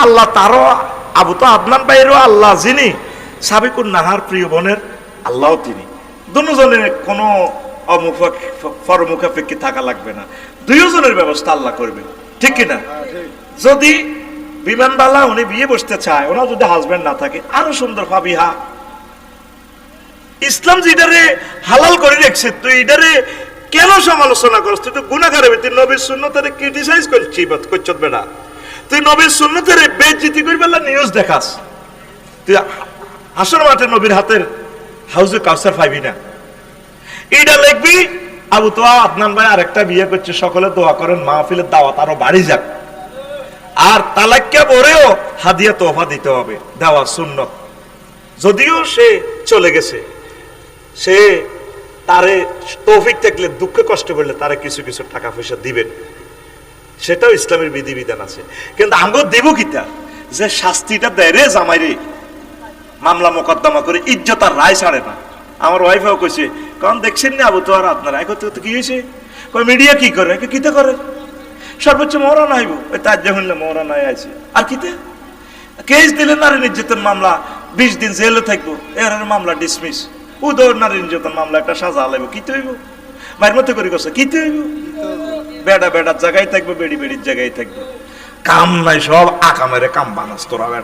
আল্লাহ তারও আবু তো আদনান ভাইয়েরও আল্লাহ যিনি, সাবিকুন নাহার প্রিয় বোনের আল্লাহ তিনি। দুজনের কোনো পরমুখাপেক্ষী থাকা লাগবে না, দুইজনের ব্যবস্থা আল্লাহ করবে, ঠিক কিনা? যদি বিমানবালা উনি বিয়ে বসতে চায়, ওনার যদি হাজবেন্ড না থাকে আরো সুন্দর ভাবিহা। ইসলাম যেটারে হালাল করে রেখেছে, তুই এটারে কেন সমালোচনা করছ? তুই তো গুনাহগার, তুই নবীর সুন্নতের ক্রিটিসাইজ করছিস বেটা, তুই নবীর সুন্নতের বেইজ্জতি করবে না, নিউজ দেখাস। তুই হাসর মাঠে নবীর হাতের হাউজে কাউসার পাইবি না, এইটা লিখবি। আবু তো আদনান ভাই আরেকটা বিয়ে করছে, সকলে দোয়া করেন মাহফিলের দাওয়াত আরো বাড়ি যাক। আর তালাক্কা পরেও হাদিয়া তোহফা দিতে হবে, দেওয়া সুন্নত। যদিও সে চলে গেছে, সে তারে তৌফিক থাকলে দুঃখে কষ্ট করলে তারে কিছু কিছু টাকা পয়সা দিবেন, সেটাও ইসলামের বিধিবিধান আছে। কিন্তু আঙ্গুর দেব কিতা যে শাস্তিটা দেয় রে জামাই রে, মামলা মোকদ্দমা করে ইজ্জত আর রায় ছাড়ে না। আমার ওয়াইফও কইছে, কারণ দেখছেন না আবু তো আর আপনারা এখন তো কি হয়েছে, মিডিয়া কি করে, কিতে করে সর্বোচ্চ মরা নাইব, ওই তার যখন মরা নাই আছে আর কিতে কেস দিলে নারী নির্যাতন মামলা 20 দিন জেলে থাকবো, এর মামলা ডিসমিস। উদয় নারী নির্যাতন মামলা একটা সাজা লাগবে, কিতে হইব মায়ের মতো করে করছে, কিতে হইব বেড়া বেড়ার জায়গায় থাকবো, বেড়ি বেড়ির জায়গায় থাকবো, কাম নাই, সব আকামের কাম বানাস তোরা বেড়া।